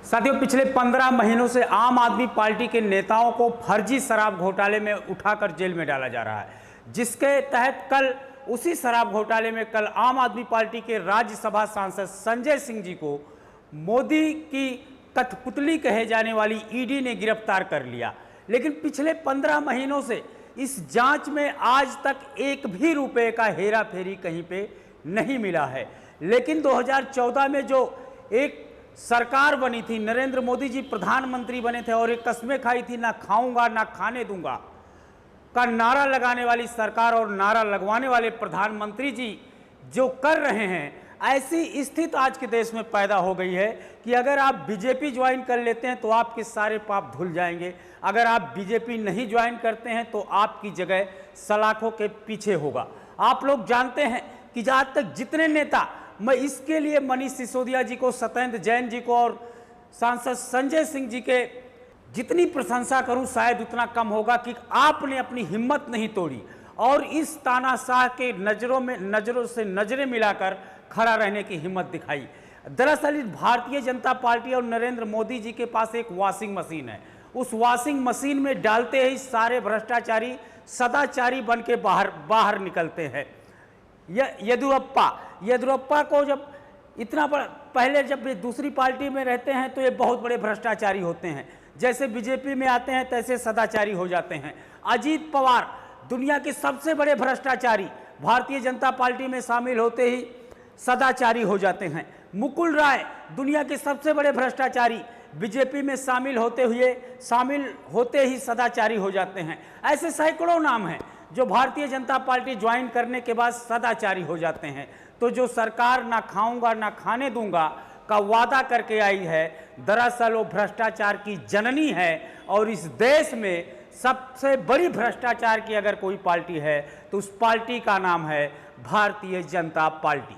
साथियों, पिछले 15 महीनों से आम आदमी पार्टी के नेताओं को फर्जी शराब घोटाले में उठाकर जेल में डाला जा रहा है, जिसके तहत कल उसी शराब घोटाले में कल आम आदमी पार्टी के राज्यसभा सांसद संजय सिंह जी को मोदी की कठपुतली कहे जाने वाली ईडी ने गिरफ्तार कर लिया। लेकिन पिछले 15 महीनों से इस जांच में आज तक एक भी रुपए का हेरा फेरी कहीं पे नहीं मिला है। लेकिन 2014 में जो एक सरकार बनी थी, नरेंद्र मोदी जी प्रधानमंत्री बने थे और एक कस्में खाई थी, ना खाऊंगा ना खाने दूंगा का नारा लगाने वाली सरकार और नारा लगवाने वाले प्रधानमंत्री जी जो कर रहे हैं, ऐसी स्थिति आज के देश में पैदा हो गई है कि अगर आप बीजेपी ज्वाइन कर लेते हैं तो आपके सारे पाप धुल जाएंगे। अगर आप बीजेपी नहीं ज्वाइन करते हैं तो आपकी जगह सलाखों के पीछे होगा। आप लोग जानते हैं कि आज तक जितने नेता, मैं इसके लिए मनीष सिसोदिया जी को, सत्येंद्र जैन जी को और सांसद संजय सिंह जी के जितनी प्रशंसा करूं शायद उतना कम होगा कि आपने अपनी हिम्मत नहीं तोड़ी और इस तानाशाह के नजरों से नजरें मिलाकर खड़ा रहने की हिम्मत दिखाई। दरअसल इस भारतीय जनता पार्टी और नरेंद्र मोदी जी के पास एक वॉशिंग मशीन है। उस वॉशिंग मशीन में डालते ही सारे भ्रष्टाचारी सदाचारी बन के बाहर निकलते हैं। येदियुरप्पा को जब इतना बड़ा, पहले जब ये दूसरी पार्टी में रहते हैं तो ये बहुत बड़े भ्रष्टाचारी होते हैं, जैसे बीजेपी में आते हैं तैसे सदाचारी हो जाते हैं। अजीत पवार दुनिया के सबसे बड़े भ्रष्टाचारी, भारतीय जनता पार्टी में शामिल होते ही सदाचारी हो जाते हैं। मुकुल राय दुनिया के सबसे बड़े भ्रष्टाचारी, बीजेपी में शामिल होते ही सदाचारी हो जाते हैं। ऐसे सैकड़ों नाम हैं जो भारतीय जनता पार्टी ज्वाइन करने के बाद सदाचारी हो जाते हैं। तो जो सरकार ना खाऊंगा ना खाने दूंगा का वादा करके आई है, दरअसल वो भ्रष्टाचार की जननी है। और इस देश में सबसे बड़ी भ्रष्टाचार की अगर कोई पार्टी है तो उस पार्टी का नाम है भारतीय जनता पार्टी।